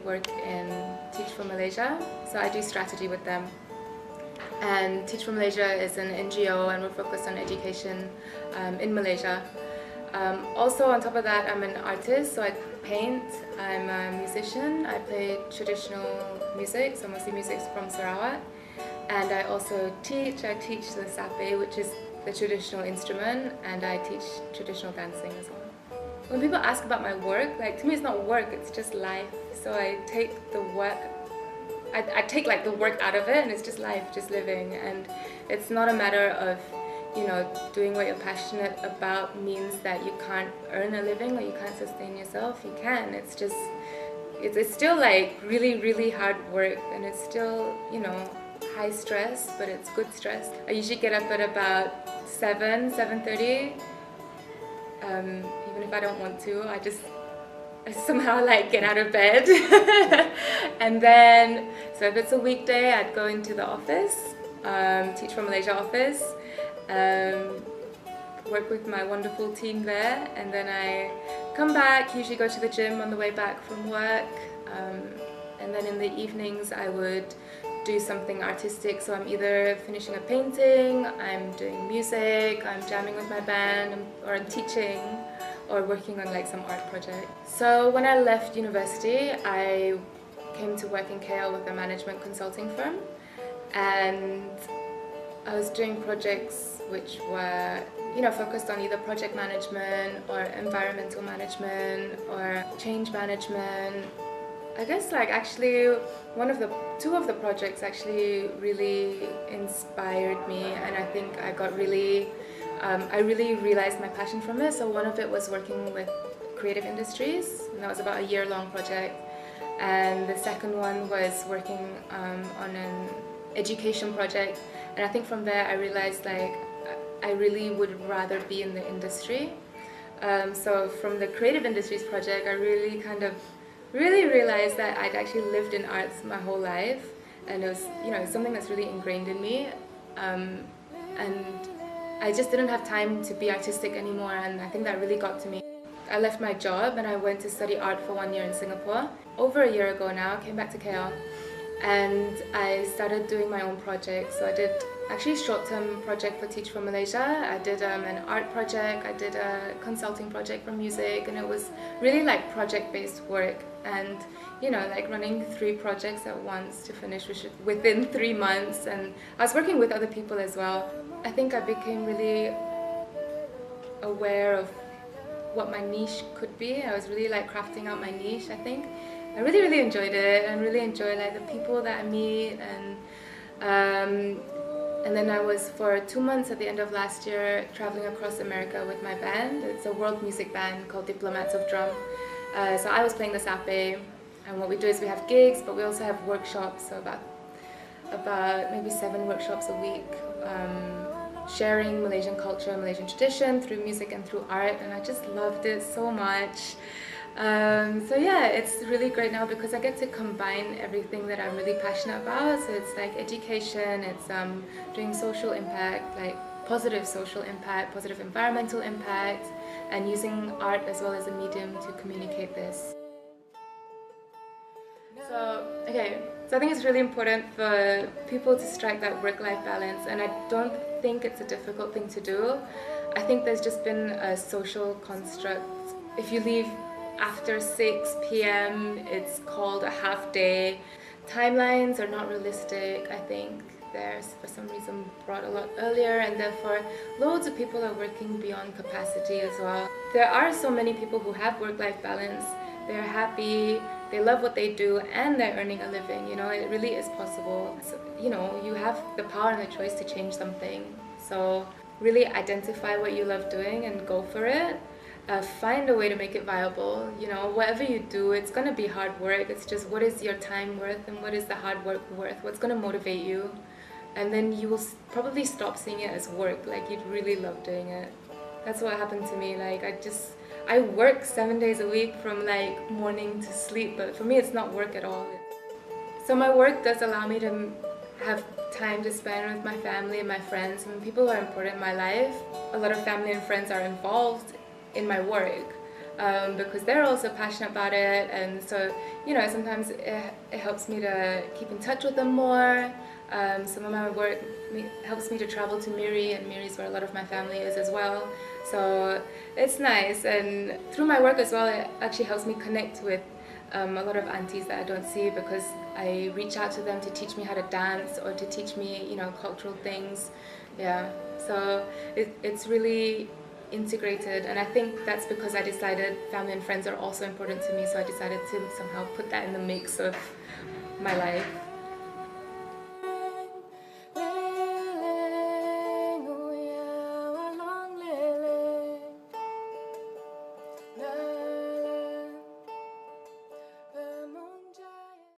work in Teach for Malaysia, so I do strategy with them. And Teach for Malaysia is an NGO and we're focused on education in Malaysia. Also on top of that, I'm an artist, so I paint, I'm a musician, I play traditional music, so mostly music from Sarawak. And I also teach. I teach the sape, which is the traditional instrument, and I teach traditional dancing as well. When people ask about my work, like to me it's not work, it's just life. So I take the work, I take like the work out of it, and it's just life, just living. And it's not a matter of, you know, doing what you're passionate about means that you can't earn a living or you can't sustain yourself. You can. It's just, it's still like really, really hard work, and it's still, you know, high stress, but it's good stress. I usually get up at about 7:30. Even if I don't want to, I somehow like get out of bed. And then, so if it's a weekday, I'd go into the office, Teach for Malaysia office, work with my wonderful team there, and then I come back, usually go to the gym on the way back from work, and then in the evenings I would do something artistic. So I'm either finishing a painting, I'm doing music, I'm jamming with my band, or I'm teaching, or working on like some art project. So when I left university, I came to work in KL with a management consulting firm, and I was doing projects which were, you know, focused on either project management or environmental management or change management. I guess like actually two of the projects actually really inspired me, and I think I got really, I really realized my passion from it. So one of it was working with creative industries, and that was about a year-long project. And the second one was working on an education project. And I think from there I realized like I really would rather be in the industry. So from the creative industries project, I really realized that I'd actually lived in arts my whole life, and it was, you know, something that's really ingrained in me, and I just didn't have time to be artistic anymore, and I think that really got to me. I left my job and I went to study art for 1 year in Singapore. Over a year ago now, I came back to KL and I started doing my own projects. So I did actually a short-term project for Teach for Malaysia. I did an art project, I did a consulting project for music, and it was really like project-based work, and you know, like running 3 projects at once to finish within 3 months. And I was working with other people as well. I think I became really aware of what my niche could be. I was really like crafting out my niche, I think. I really enjoyed it, and really enjoyed like the people that I meet, and then I was for 2 months at the end of last year traveling across America with my band. It's a world music band called Diplomats of Drum. So I was playing the sape, and what we do is we have gigs, but we also have workshops, so about maybe 7 workshops a week, sharing Malaysian culture, Malaysian tradition through music and through art, and I just loved it so much. So yeah, it's really great now because I get to combine everything that I'm really passionate about. So it's like education, it's doing social impact, like positive social impact, positive environmental impact, and using art as well as a medium to communicate this. So I think it's really important for people to strike that work-life balance, and I don't think it's a difficult thing to do. I think there's just been a social construct. If you leave after 6 p.m. it's called a half day. Timelines are not realistic. I think they're for some reason brought a lot earlier, and therefore loads of people are working beyond capacity as well. There are so many people who have work-life balance. They're happy, they love what they do, and they're earning a living. You know, it really is possible. So, you know, you have the power and the choice to change something. So really identify what you love doing and go for it. Find a way to make it viable. You know, whatever you do, it's going to be hard work. It's just what is your time worth and what is the hard work worth? What's going to motivate you? And then you will probably stop seeing it as work, like you'd really love doing it. That's what happened to me. Like I work 7 days a week from like morning to sleep, but for me it's not work at all. So my work does allow me to have time to spend with my family and my friends and people who are important in my life. A lot of family and friends are involved in my work, because they're also passionate about it, and so sometimes it helps me to keep in touch with them more. Some of my work helps me to travel to Miri, and Miri is where a lot of my family is as well. So it's nice, and through my work as well, it actually helps me connect with a lot of aunties that I don't see, because I reach out to them to teach me how to dance or to teach me, cultural things. Yeah, so it's really integrated, and I think that's because I decided family and friends are also important to me, so I decided to somehow put that in the mix of my life.